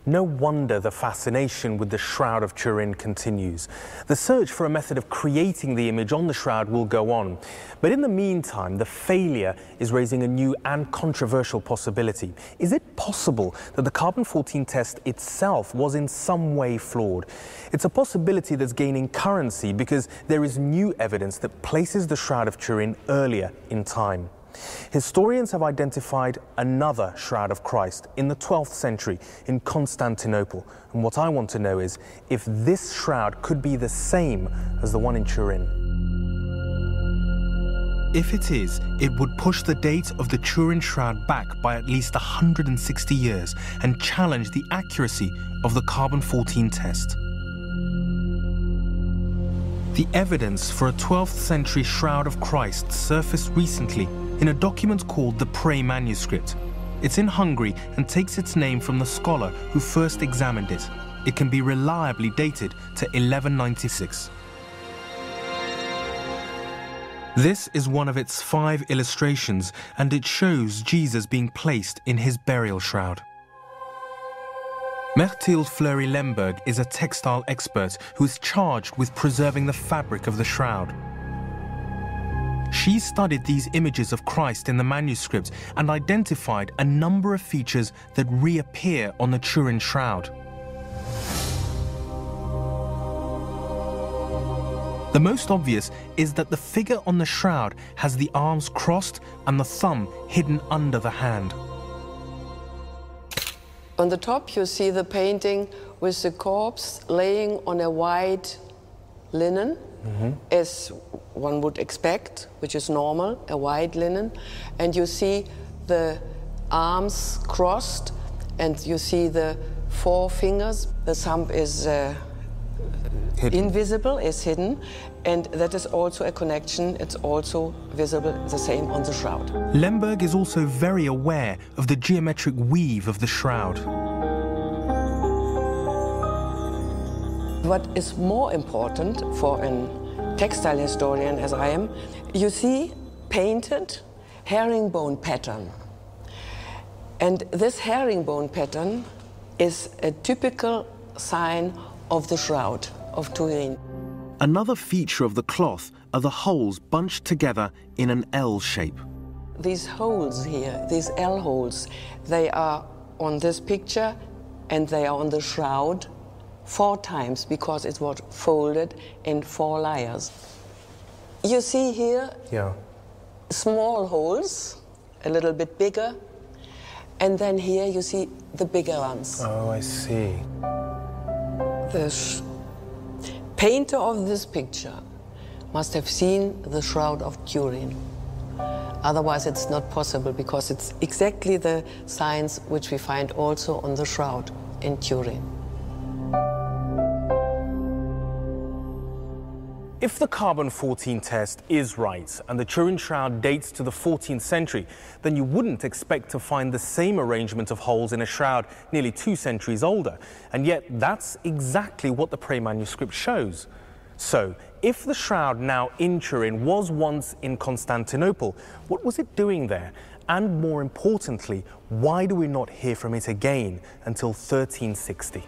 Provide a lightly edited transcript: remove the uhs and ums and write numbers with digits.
No wonder the fascination with the Shroud of Turin continues. The search for a method of creating the image on the shroud will go on. But in the meantime, the failure is raising a new and controversial possibility. Is it possible that the carbon-14 test itself was in some way flawed? It's a possibility that's gaining currency because there is new evidence that places the Shroud of Turin earlier in time. Historians have identified another Shroud of Christ in the 12th century in Constantinople. And what I want to know is if this shroud could be the same as the one in Turin. If it is, it would push the date of the Turin shroud back by at least 160 years and challenge the accuracy of the carbon-14 test. The evidence for a 12th century Shroud of Christ surfaced recently in a document called the Manuscript. It's in Hungary and takes its name from the scholar who first examined it. It can be reliably dated to 1196. This is one of its 5 illustrations, and it shows Jesus being placed in his burial shroud. Mechtild Fleury-Lemberg is a textile expert who is charged with preserving the fabric of the shroud. She studied these images of Christ in the manuscript and identified a number of features that reappear on the Turin shroud. The most obvious is that the figure on the shroud has the arms crossed and the thumb hidden under the hand. On the top you see the painting with the corpse laying on a white linen, as one would expect, which is normal, a white linen. And you see the arms crossed, and you see the 4 fingers. The thumb is invisible, is hidden, and that is also a connection. It's also visible, the same on the shroud. Lemberg is also very aware of the geometric weave of the shroud. What is more important for a textile historian, as I am, you see painted herringbone pattern. And this herringbone pattern is a typical sign of the Shroud of Turin. Another feature of the cloth are the holes bunched together in an L shape. These holes here, these L holes, they are on this picture and they are on the shroud 4 times because it was folded in 4 layers. You see here small holes, a little bit bigger, and then here you see the bigger ones. Oh, I see. The painter of this picture must have seen the Shroud of Turin. Otherwise it's not possible, because it's exactly the signs which we find also on the shroud in Turin. If the carbon-14 test is right and the Turin shroud dates to the 14th century, then you wouldn't expect to find the same arrangement of holes in a shroud nearly 2 centuries older. And yet that's exactly what the Manuscript shows. So, if the shroud now in Turin was once in Constantinople, what was it doing there? And more importantly, why do we not hear from it again until 1360?